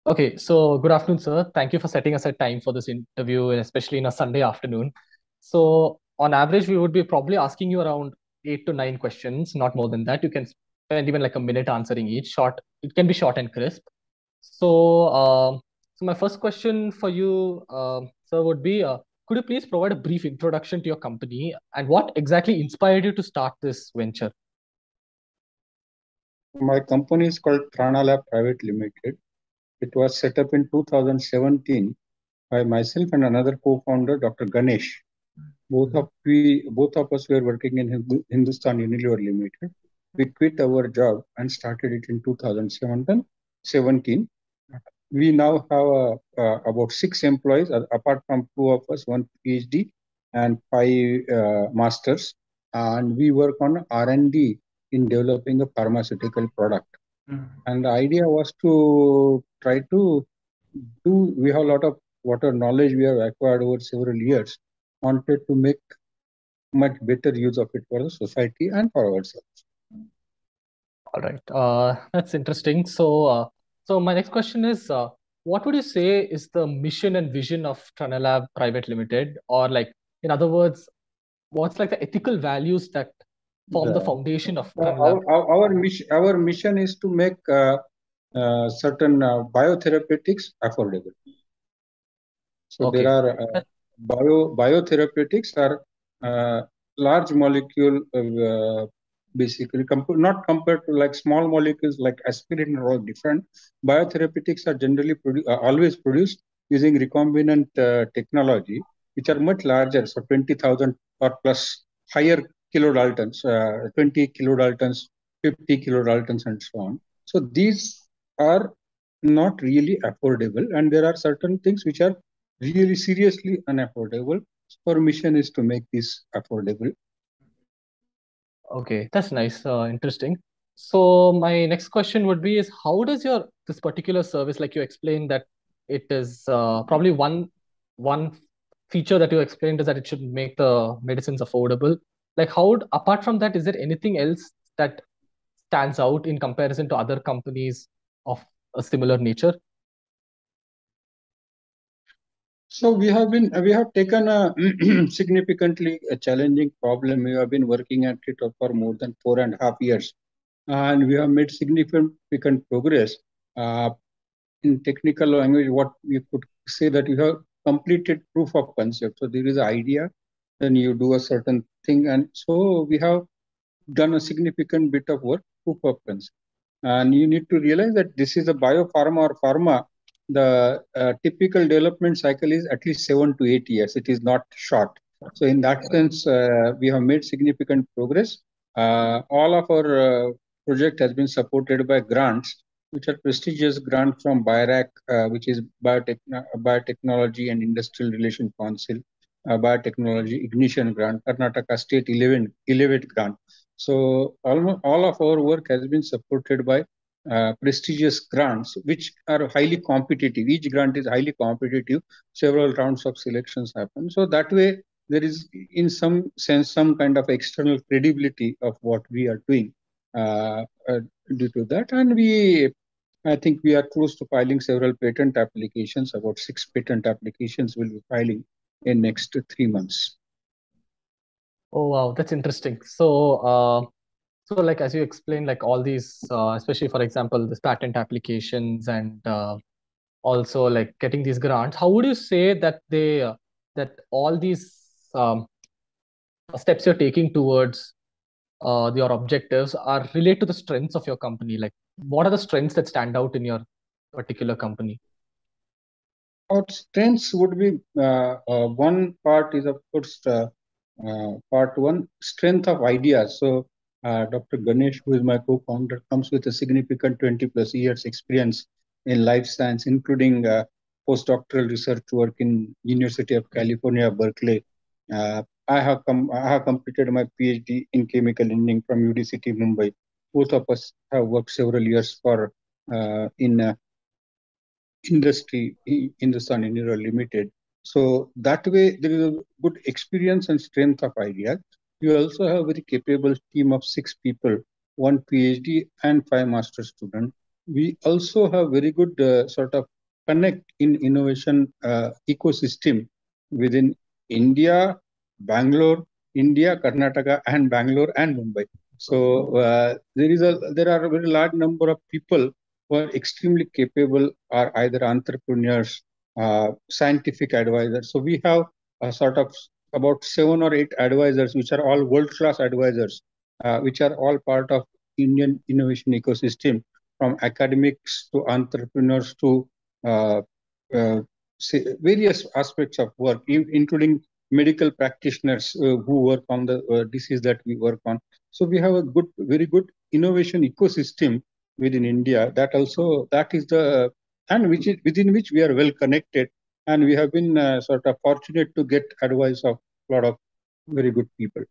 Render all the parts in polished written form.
Okay, so good afternoon, sir. Thank you for setting aside time for this interview, and especially in a Sunday afternoon. So, on average, we would be probably asking you around 8 to 9 questions, not more than that. You can spend even like a minute answering each. Short, it can be short and crisp. So my first question for you, sir, would be: could you please provide a brief introduction to your company and what exactly inspired you to start this venture? My company is called Prana Lab Private Limited. It was set up in 2017 by myself and another co-founder, Dr. Ganesh. Both of us were working in Hindustan Unilever Limited. We quit our job and started it in 2017. We now have about 6 employees, apart from 2 of us, 1 PhD and 5 masters. And we work on R&D in developing a pharmaceutical product. And the idea was to try to we have a lot of whatever knowledge we have acquired over several years, wanted to make much better use of it for the society and for ourselves. All right, that's interesting. So my next question is, what would you say is the mission and vision of Tranalab Private Limited, or like, in other words, what's like the ethical values that form the foundation of Tranalab? Our mission is to make certain biotherapeutics affordable. So Okay. there are biotherapeutics are large molecule, basically not compared to like small molecules like aspirin are all different. Biotherapeutics are generally always produced using recombinant technology, which are much larger, so 20,000 or plus higher kilodaltons, 20 kilodaltons, 50 kilodaltons, and so on. So these are not really affordable, and there are certain things which are really seriously unaffordable. Our mission is to make this affordable. Okay, that's nice, interesting. So my next question would be is how does this particular service, like you explained that it is probably one feature that you explained is that it should make the medicines affordable. Like apart from that, is there anything else that stands out in comparison to other companies of a similar nature? So we have taken a significantly a challenging problem. We have been working at it for more than 4.5 years, and we have made significant progress. In technical language, what we could say that you have completed proof of concept. So there is an idea, then you do a certain thing, and so we have done a significant bit of work, proof of concept. And you need to realize that this is a biopharma or pharma. The typical development cycle is at least 7 to 8 years. It is not short. So in that sense, we have made significant progress. All of our project has been supported by grants, which are prestigious grants from BIRAC, which is Biotechnology and Industrial Relation Council, Biotechnology Ignition Grant, Karnataka State Elevate Grant. So almost all of our work has been supported by prestigious grants, which are highly competitive. Each grant is highly competitive. Several rounds of selections happen. So that way, there is, in some sense, some kind of external credibility of what we are doing due to that. And I think we are close to filing several patent applications. About 6 patent applications will be filing in next 3 months. Oh wow, that's interesting. So like as you explained, like all these, especially for example, this patent applications and also like getting these grants, how would you say that that all these steps you're taking towards your objectives are relate to the strengths of your company? Like, what are the strengths that stand out in your particular company? Our strengths would be one part is, of course, part one, strength of ideas. So Dr. Ganesh, who is my co-founder, comes with a significant 20 plus years experience in life science, including postdoctoral research work in University of California, Berkeley. I have completed my PhD in chemical engineering from UDCT Mumbai. Both of us have worked several years for in industry, Hindustan Unilever Limited. So that way, there is a good experience and strength of ideas. You also have a very capable team of 6 people, 1 PhD and 5 master students. We also have very good sort of connect in innovation ecosystem within India, Bangalore, India, Karnataka, and Bangalore and Mumbai. So there are a very large number of people who are extremely capable, are either entrepreneurs, scientific advisors. So we have a sort of about 7 or 8 advisors, which are all world-class advisors, which are all part of Indian innovation ecosystem, from academics to entrepreneurs to uh, uh, various aspects of work, including medical practitioners who work on the disease that we work on. So we have a good, very good innovation ecosystem within India. That is the and which is within which we are well connected, and we have been sort of fortunate to get advice of a lot of very good people.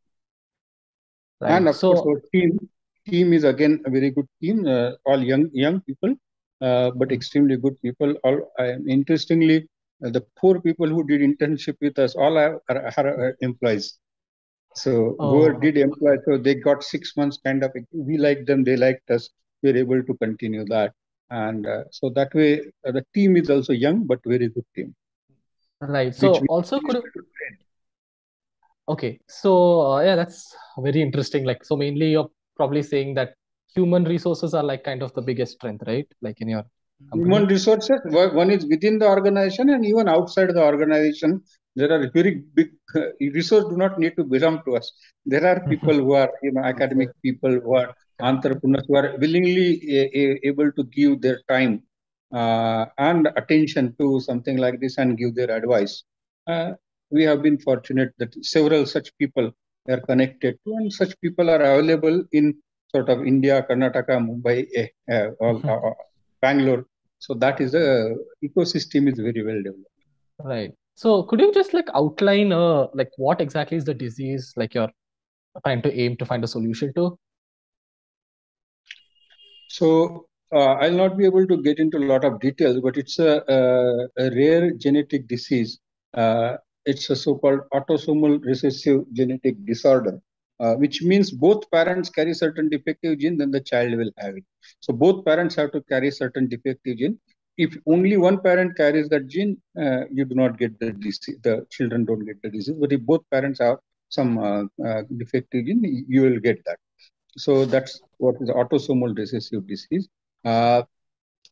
And Right. of course, So, our team is again a very good team, all young people, but extremely good people. All interestingly, the 4 people who did internship with us all are employees. So whoever oh, did employ, so they got 6 months kind of. We liked them, they liked us. We were able to continue that, and so that way the team is also young but very good team, right. which So we also used could to train. okay. So yeah, that's very interesting. Like, so mainly you're probably saying that human resources are like kind of the biggest strength, right? Like in your Human company. resources, one is within the organization and even outside the organization. There are very big resources do not need to belong to us. There are people who are, academic people who are entrepreneurs who are willingly able to give their time and attention to something like this and give their advice. Uh, we have been fortunate that several such people are connected to, and such people are available in sort of India, Karnataka, Mumbai, Bangalore. So that is the ecosystem is very well developed. Right. So could you just like outline like what exactly is the disease like you're trying to aim to find a solution to? So I'll not be able to get into a lot of details, but it's a rare genetic disease. Uh, it's a so-called autosomal recessive genetic disorder, which means both parents carry certain defective gene, then the child will have it. So both parents have to carry certain defective gene. If only one parent carries that gene, you do not get the disease. The children don't get the disease. But if both parents have some defective gene, you will get that. So that's what is autosomal recessive disease. Uh,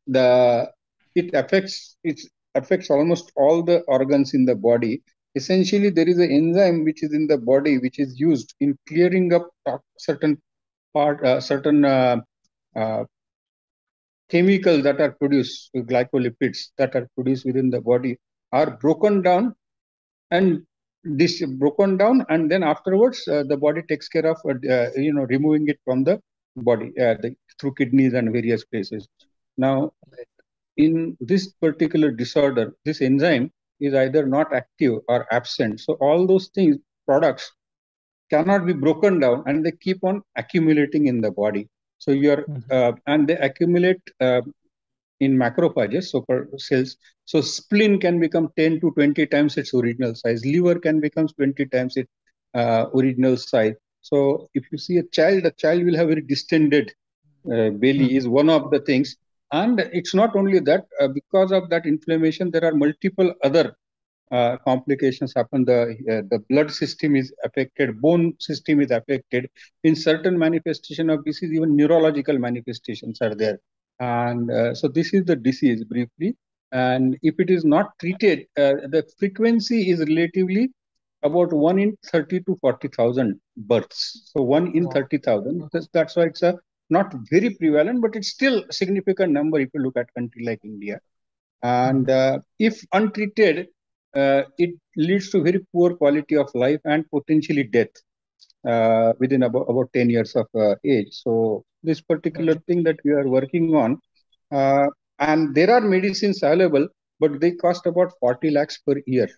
the it affects almost all the organs in the body. Essentially, there is an enzyme which is in the body which is used in clearing up certain uh, chemicals that are produced, glycolipids that are produced within the body, are broken down, and this broken down, and then afterwards the body takes care of removing it from the body through kidneys and various places. Now, in this particular disorder, this enzyme is either not active or absent. So all those things, products, cannot be broken down, and they keep on accumulating in the body. So and they accumulate in macrophages, so for cells. So spleen can become 10 to 20 times its original size. Liver can become 20 times its original size. So if you see a child will have very distended belly is one of the things. And it's not only that, because of that inflammation, there are multiple other complications happen. The blood system is affected, bone system is affected. In certain manifestation of disease, even neurological manifestations are there. And so this is the disease briefly. And if it is not treated, the frequency is relatively about 1 in 30 to 40,000 births. So 1 in Wow. 30,000. That's why it's a not very prevalent, but it's still a significant number if you look at country like India. And if untreated, it leads to very poor quality of life and potentially death within about 10 years of age. So this particular thing that we are working on, uh, and there are medicines available, but they cost about 40 lakhs per year.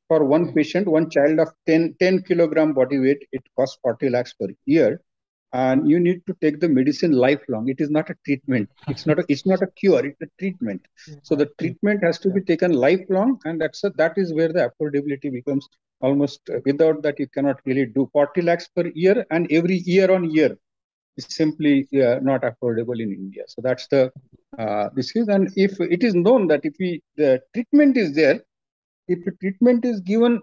For one patient, one child of 10 kilogram body weight, it costs 40 lakhs per year. and you need to take the medicine lifelong. It is not a treatment. It's not a cure. It's a treatment. So the treatment has to be taken lifelong, and that is where the affordability becomes almost without that you cannot really do 40 lakhs per year, and every year on year is simply not affordable in India. So that's the this is, and if it is known that if the treatment is there, if the treatment is given,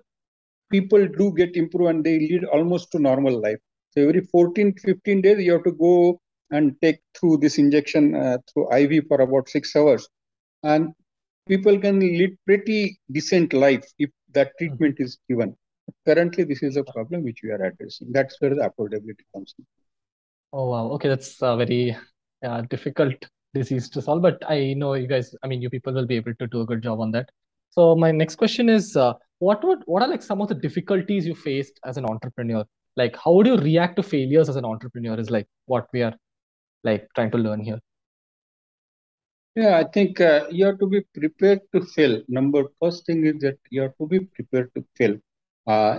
people do get improved and they lead almost to normal life. So every 14, 15 days, you have to go and take through this injection through IV for about 6 hours. And people can lead pretty decent life if that treatment is given. Currently, this is a problem which we are addressing. That's where the affordability comes in. Oh, wow. Okay, that's a very difficult disease to solve, but I know you guys, I mean, you people will be able to do a good job on that. So my next question is, what are like some of the difficulties you faced as an entrepreneur? Like, how would you react to failures as an entrepreneur is like what we are like trying to learn here. Yeah, I think you have to be prepared to fail. First thing is that you have to be prepared to fail.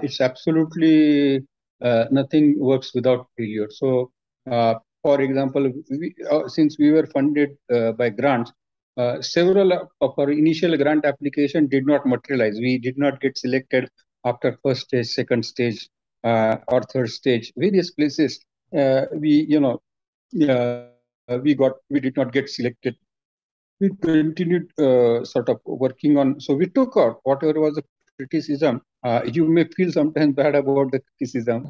It's absolutely nothing works without failure. So, for example, since we were funded by grants, several of our initial grant application did not materialize. We did not get selected after first stage, second stage, or third stage. Various places, we did not get selected. We continued sort of working on. So we took out whatever was the criticism. You may feel sometimes bad about the criticism,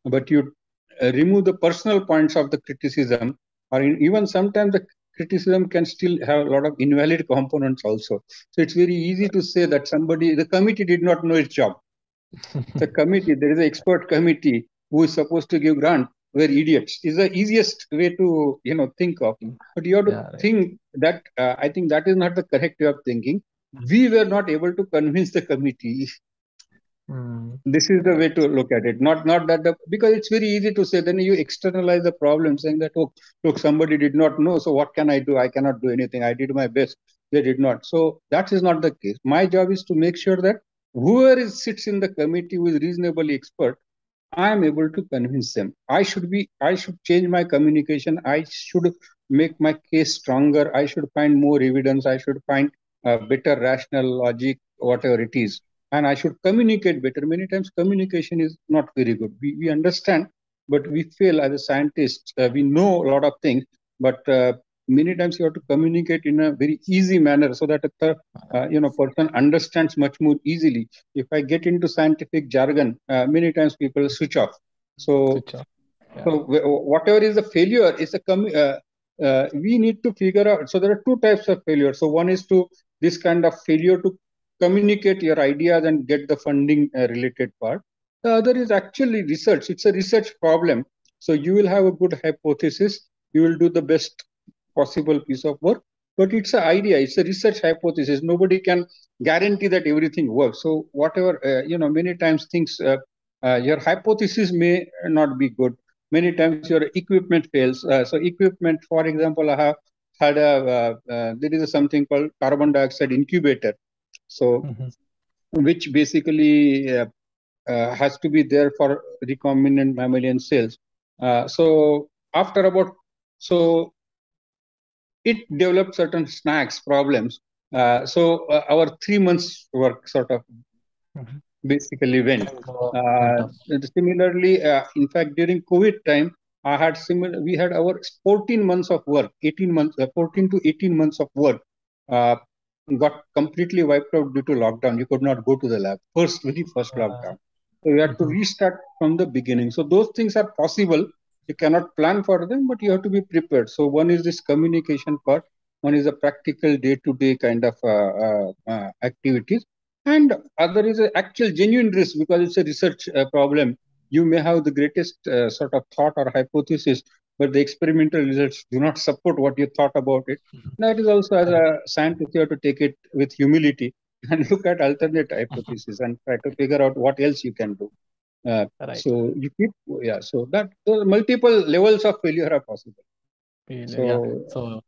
but you remove the personal points of the criticism, or even sometimes the criticism can still have a lot of invalid components also. So it's very easy to say that the committee did not know its job. The committee, there is an expert committee who is supposed to give grant, were idiots. Is the easiest way to think of. But you have to Yeah, right. think that I think that is not the correct way of thinking. We were not able to convince the committee. This is the way to look at it. Not that because it's very easy to say. Then you externalize the problem, saying that, oh, look, somebody did not know. So what can I do? I cannot do anything. I did my best. They did not. So that is not the case. My job is to make sure that whoever sits in the committee who is reasonably expert, I am able to convince them. I should change my communication. I should make my case stronger. I should find more evidence. I should find better rational logic, whatever it is. And I should communicate better. Many times communication is not very good. We understand, but we fail as a scientist. We know a lot of things, but many times you have to communicate in a very easy manner so that the person understands much more easily. If I get into scientific jargon, many times people switch off. So, Switch off. Yeah. so whatever is the failure is we need to figure out. So there are two types of failure. So one is to this kind of failure to communicate your ideas and get the funding related part. The other is actually research. It's a research problem. So you will have a good hypothesis. You will do the best possible piece of work, but it's an idea. It's a research hypothesis. Nobody can guarantee that everything works. So whatever, many times things, your hypothesis may not be good. Many times your equipment fails. So equipment, for example, I have had there is something called carbon dioxide incubator. So, which basically has to be there for recombinant mammalian cells. So after so it developed certain snacks problems. So our 3 months work sort of basically went. Similarly, in fact, during COVID time, we had our 14 months of work, 14 to 18 months of work got completely wiped out due to lockdown. You could not go to the lab. Very first lockdown. So we had to restart from the beginning. So those things are possible. You cannot plan for them, but you have to be prepared. So one is this communication part. One is a practical day-to-day kind of activities. And other is an actual genuine risk because it's a research problem. You may have the greatest sort of thought or hypothesis, but the experimental results do not support what you thought about it. That is also, as a scientist, you have to take it with humility and look at alternate hypotheses and try to figure out what else you can do. So you keep, so that those multiple levels of failure are possible. So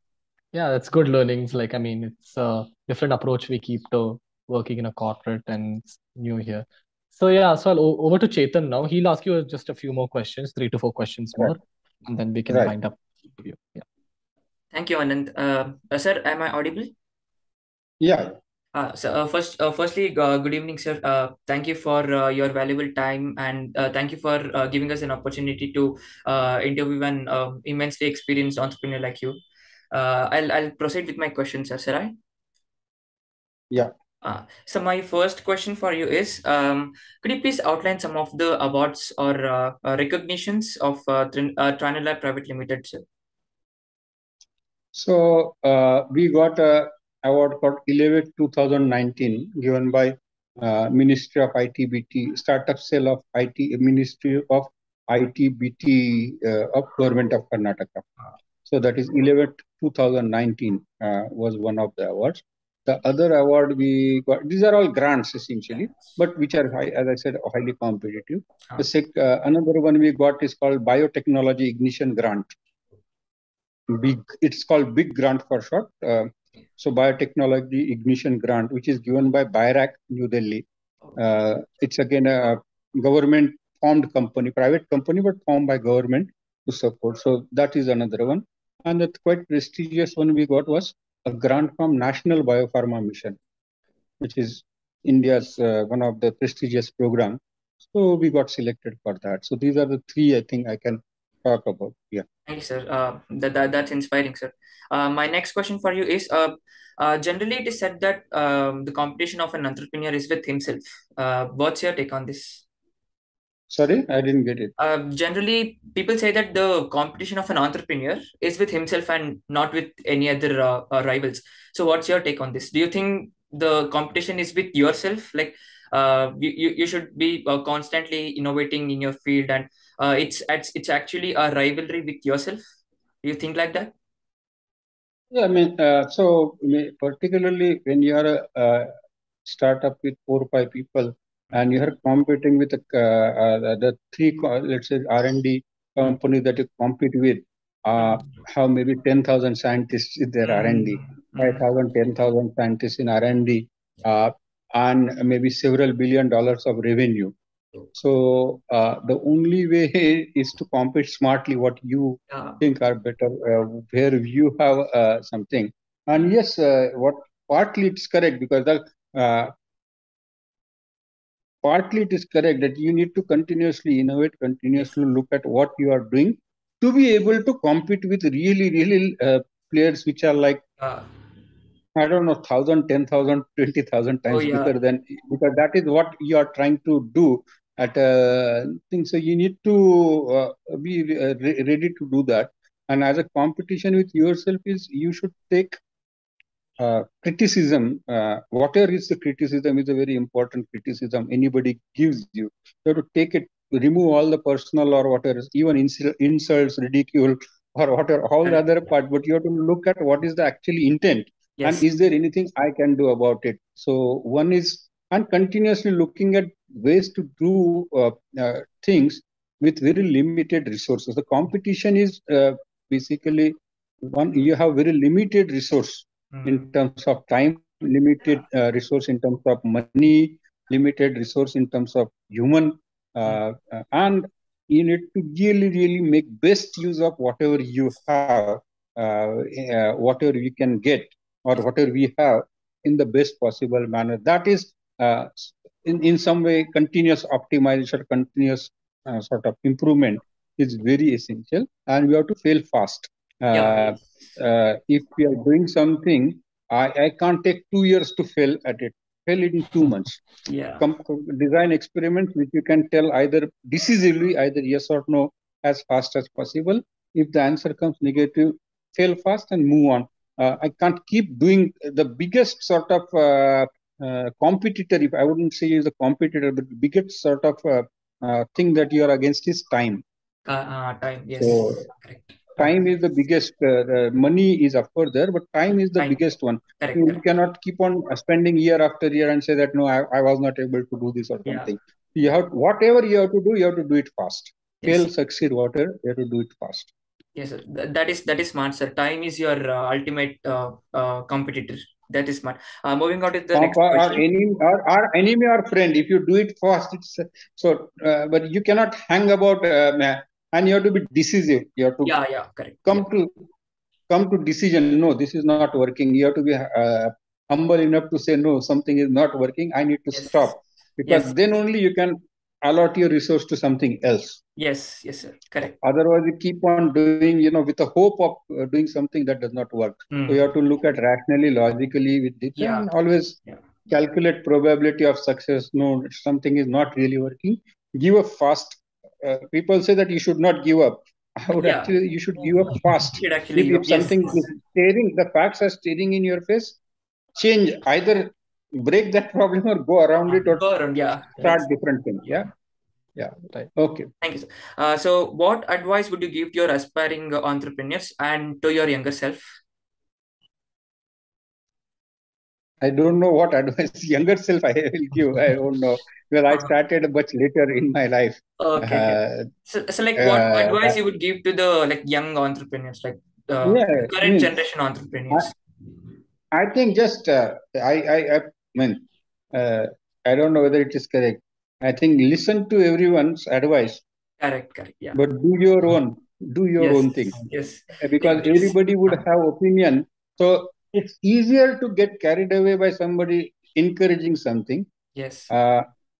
yeah, that's good learnings. Like, I mean, it's a different approach we keep to working in a corporate and it's new here. So yeah, so over to Chetan now. He'll ask you just a few more questions, 3 to 4 questions Right. more, and then we can Right. wind up the interview. Yeah. Thank you, Anand. Sir, am I audible? Yeah. Firstly, good evening, sir. Thank you for your valuable time, and thank you for giving us an opportunity to interview an immensely experienced entrepreneur like you. I'll proceed with my question, sir. Sir, Yeah. so my first question for you is, could you please outline some of the awards or recognitions of Trinidad Private Limited, sir? So we got a award called Elevate 2019 given by Ministry of ITBT, Startup Cell of IT, Ministry of ITBT of Government of Karnataka. So that is Elevate 2019 was one of the awards. The other award we got, these are all grants essentially, but which are, high, as I said, highly competitive. Another one we got is called Biotechnology Ignition Grant. It's called Big Grant for short. So Biotechnology Ignition Grant, which is given by BIRAC, New Delhi. It's again a government formed company, private company, but formed by government to support. So that is another one. And the quite prestigious one we got was a grant from National Biopharma Mission, which is India's one of the prestigious program. So we got selected for that. So these are the three I think I can talk about. Yeah. Thank you, sir. That's inspiring, sir. My next question for you is, generally it is said that the competition of an entrepreneur is with himself. What's your take on this? Sorry, I didn't get it. Generally, people say that the competition of an entrepreneur is with himself and not with any other rivals. So, what's your take on this? Do you think the competition is with yourself? Like, you should be constantly innovating in your field, and it's actually a rivalry with yourself. Do you think like that? Yeah, I mean, particularly when you are a startup with 4 or 5 people and you are competing with the three, let's say, R&D companies that you compete with, have maybe 10,000 scientists in their R&D, 5,000, 10,000 scientists in R&D, and maybe several $billion of revenue. So the only way is to compete smartly what you think are better, where you have something. And yes, what partly it's correct because partly it is correct that you need to continuously innovate, continuously look at what you are doing to be able to compete with really players which are like I don't know, 1,000, 10,000, 20,000 times bigger than, because that is what you are trying to do at a thing. So you need to be ready to do that. And as a competition with yourself is you should take criticism. Whatever is the criticism is a very important criticism anybody gives you. You have to take it, remove all the personal or whatever, even insults, ridicule, or whatever, all the other part. But you have to look at what is the actually intent. Yes. And is there anything I can do about it? So one is, and continuously looking at ways to do things with very limited resources. The competition is basically one, you have very limited resource in terms of time, limited resource in terms of money, limited resource in terms of human, and you need to really make best use of whatever you have, whatever you can get, or whatever we have in the best possible manner. That is in some way continuous optimization, continuous sort of improvement is very essential, and we have to fail fast. If we are doing something, I can't take 2 years to fail at it. Fail it in 2 months. Design experiments which you can tell either decisively, either yes or no, as fast as possible. If the answer comes negative, fail fast and move on. I can't keep doing the biggest sort of competitor. If I wouldn't say is a competitor, but the biggest sort of thing that you are against is time. Time, yes. So, time is the biggest. Money is of course there, but time is the biggest one. You cannot keep on spending year after year and say that no, I was not able to do this or something. You have whatever you have to do, you have to do it fast. Fail, succeed, whatever you have to do it fast. Yes, sir. That is smart, sir. Time is your ultimate competitor. That is smart. Moving on to the Or, next or question. enemy or friend. If you do it fast, it's so. But you cannot hang about, and you have to be decisive. You have to Yeah, correct. come to decision. No, this is not working. You have to be humble enough to say no. Something is not working. I need to Yes. stop, because Yes. then only you can allot your resource to something else. Yes, sir. Correct. Otherwise, you keep on doing, with the hope of doing something that does not work. So you have to look at rationally, logically with it, Yeah. and always Yeah. calculate probability of success. No, something is not really working. Give up fast. People say that you should not give up. I would Yeah. actually, you should give up fast. Should actually If yes. something is staring, the facts are staring in your face, change. Either break that problem or go around it, or Go around. Yeah. start different things. Yeah. Right. Okay. Thank you, sir. So what advice would you give to your aspiring entrepreneurs and to your younger self? I don't know what advice younger self I will give. I don't know. Well, I started much later in my life. Okay. So like what advice you would give to the young entrepreneurs, like current generation entrepreneurs? I think just I mean I don't know whether it is correct. I think listen to everyone's advice. Correct. Yeah. But do your own thing. Yes. Because everybody would have opinion. So it's easier to get carried away by somebody encouraging something. Yes.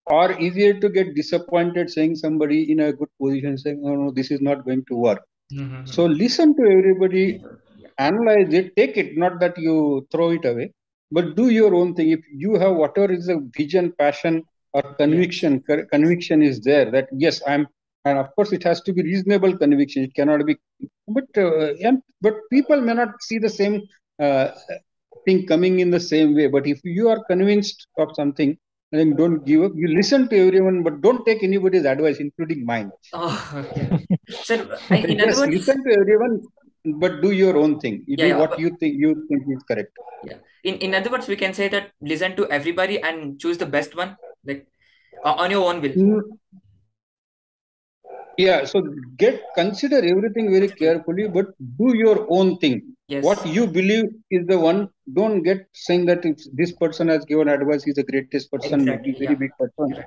Or easier to get disappointed saying somebody in a good position saying, oh, no, this is not going to work. So listen to everybody, analyze it, take it, not that you throw it away, but do your own thing. If you have whatever is a vision, passion, or conviction, conviction is there that yes, and of course it has to be reasonable conviction. It cannot be, but people may not see the same thing coming in the same way. But if you are convinced of something, then don't give up. You listen to everyone, but don't take anybody's advice, including mine. Oh, okay. So, in other words, listen to everyone, but do your own thing. You do what you think is correct. Yeah. In other words, we can say that listen to everybody and choose the best one, like on your own will. Yeah. So consider everything very carefully, but do your own thing. Yes. What you believe is the one. Don't get saying that if this person has given advice, he's the greatest person, Exactly, very big person.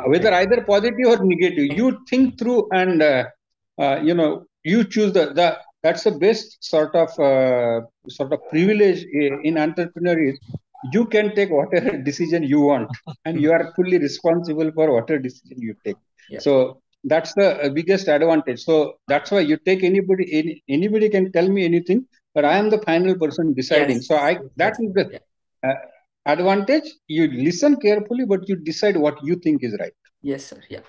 Whether either positive or negative, you think through and you choose that's the best sort of privilege in entrepreneur is you can take whatever decision you want and you are fully responsible for whatever decision you take. So that's the biggest advantage. So that's why you take anybody can tell me anything, but I am the final person deciding. So that is the advantage. You listen carefully, but you decide what you think is right. Yes, sir. Yeah.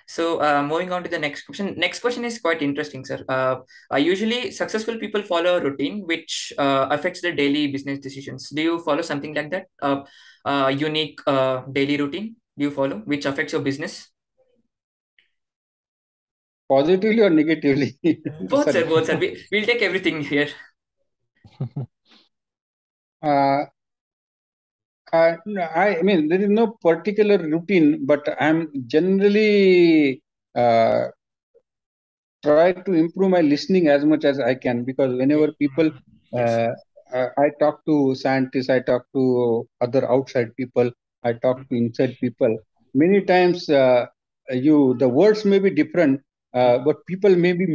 So moving on to the next question. Next question is quite interesting, sir. Usually successful people follow a routine which affects their daily business decisions. Do you follow something like that? Unique daily routine do you follow which affects your business? Positively or negatively? Both, sir. We'll take everything here. I mean, there is no particular routine, but I'm generally try to improve my listening as much as I can, because whenever people, I talk to scientists, I talk to other outside people, I talk to inside people. Many times, the words may be different, but people may be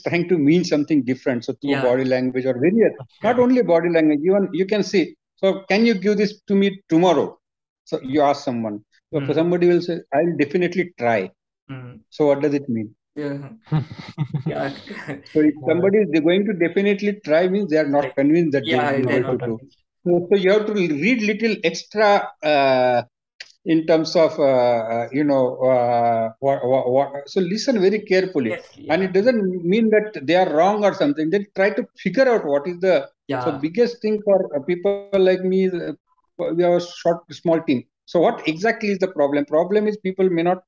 trying to mean something different. So through body language or various, not only body language, even you can see. So can you give this to me tomorrow? So you ask someone. So somebody will say, I'll definitely try. So what does it mean? Yeah. So if somebody is going to definitely try, means they are not convinced that they will be able to do. So you have to read little extra in terms of so listen very carefully. And it doesn't mean that they are wrong or something. They try to figure out what is the so biggest thing for people like me is we have a small team. So what exactly is the problem? Problem is people may not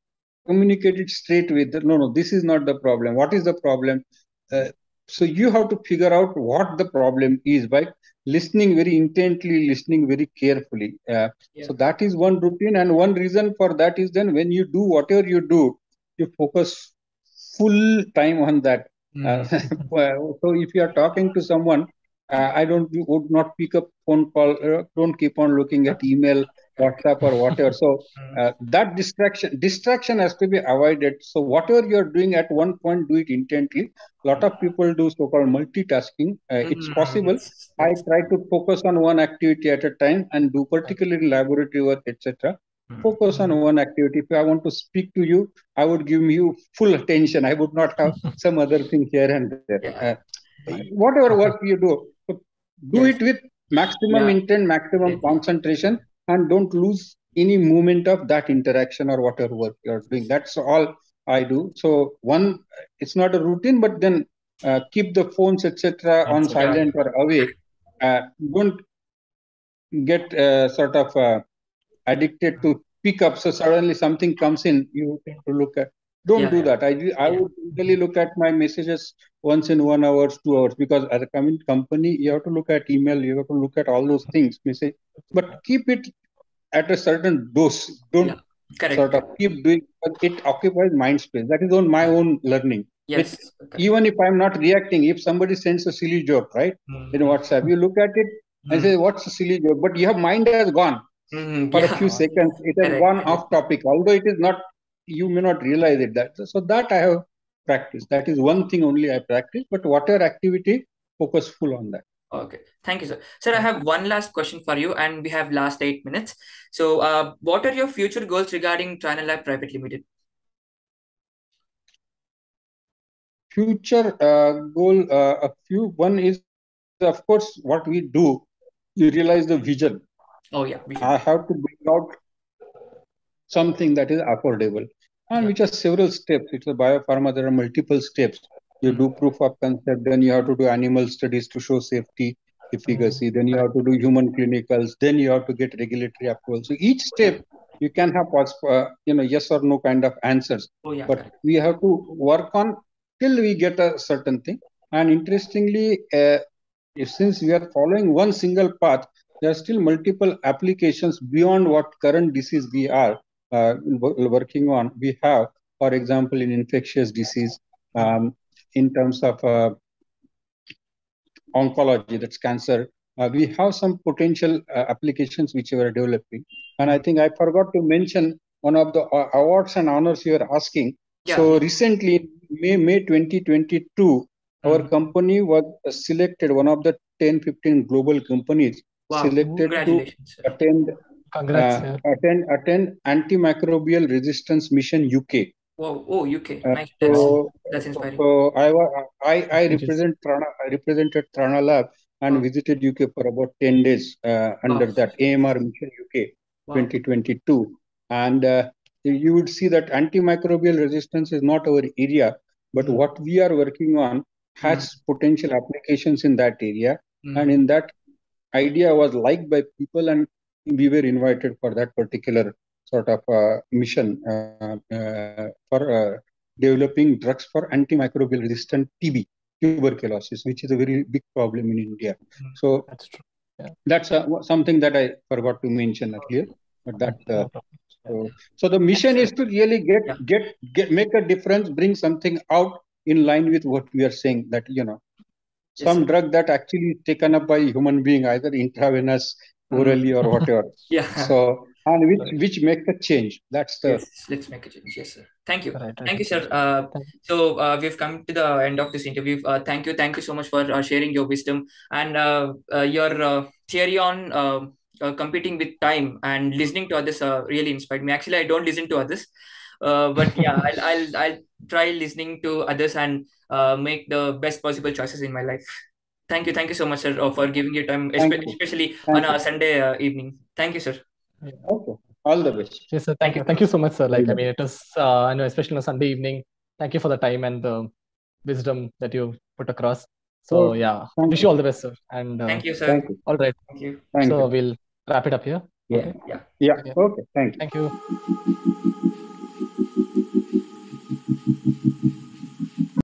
communicate it straight with no, this is not the problem. What is the problem? So you have to figure out what the problem is by listening very intently, listening very carefully. So that is one routine, and one reason for that is then when you do whatever you do, you focus full time on that. So if you are talking to someone, I would not pick up phone call. Don't keep on looking at email, Correct. WhatsApp, or whatever. So that distraction has to be avoided. So whatever you're doing at one point, do it intently. A lot of people do so-called multitasking. It's possible. Yes, I that's try to focus on one activity at a time and do particularly laboratory work, etc. Focus on one activity. If I want to speak to you, I would give you full attention. I would not have some other thing here and there. yeah. Whatever work you do, so do Yes. it with maximum Yeah. intent, maximum concentration, and don't lose any moment of that interaction or whatever work you're doing. That's all I do. So one, it's not a routine, but then keep the phones, etc., on Yeah. silent or away. Don't get sort of addicted to pick up. So suddenly something comes in, you tend to look at. Don't do that. I would usually look at my messages once in 1 hour, 2 hours, because as a company, you have to look at email, you have to look at all those things, message, but keep it at a certain dose. Don't sort of keep doing, but it occupies mind space. That is on my own learning. Yes. Even if I'm not reacting, if somebody sends a silly joke, right, in WhatsApp, you look at it and say, what's a silly joke? But your mind has gone for a few seconds. It has gone off topic, although it is not, you may not realize it. So that I have practiced. That is one thing only I practice, but whatever activity, focus full on that. Okay. Thank you, sir. Sir, I have one last question for you, and we have last 8 minutes. So, what are your future goals regarding Trinalab Private Limited? Future goal, a few. One is, of course, what we do. You realize the vision. Oh yeah, vision. I have to bring out something that is affordable, and which are several steps. It's a biopharma. There are multiple steps. You do proof of concept, then you have to do animal studies to show safety, efficacy. Then you have to do human clinicals. Then you have to get regulatory approval. So each step you can have yes or no kind of answers. But we have to work on till we get a certain thing. And interestingly, since we are following one single path, there are still multiple applications beyond what current disease we are working on. We have, for example, in infectious disease, in terms of oncology, that's cancer, we have some potential applications which we are developing. And I think I forgot to mention one of the awards and honors you are asking. So recently, May 2022, our company was selected, one of the 10-15 global companies selected to attend antimicrobial resistance mission UK. Wow. Oh, UK. Nice. That's inspiring. So I represented Trinalab and visited UK for about 10 days under that AMR mission UK 2022. And you would see that antimicrobial resistance is not our area, but what we are working on has potential applications in that area. And in that idea was liked by people, and we were invited for that particular sort of mission for developing drugs for antimicrobial resistant TB, tuberculosis, which is a very big problem in India. So that's true. Yeah. That's something that I forgot to mention earlier. But that so the mission is to really make a difference, bring something out in line with what we are saying, that some drug that actually is taken up by human being, either intravenous, orally, or whatever. So, and which makes a change. That's the let's make a change. Yes, sir. Thank you. Thank you, sir. So we've come to the end of this interview. Thank you so much for sharing your wisdom and your theory on competing with time and listening to others. Really inspired me. Actually, I don't listen to others, but yeah, I'll try listening to others and make the best possible choices in my life. Thank you so much, sir, for giving your time, especially on a Sunday evening. Thank you, sir. Okay. All the best. Yes, sir. Thank you. Thank you so much, sir. Like, I mean, it was, I know, especially on a Sunday evening. Thank you for the time and the wisdom that you put across. So, yeah, wish you all the best, sir. And thank you, sir. Thank you. All right. Thank you. So we'll wrap it up here. Yeah. Okay. Thank you. Thank you.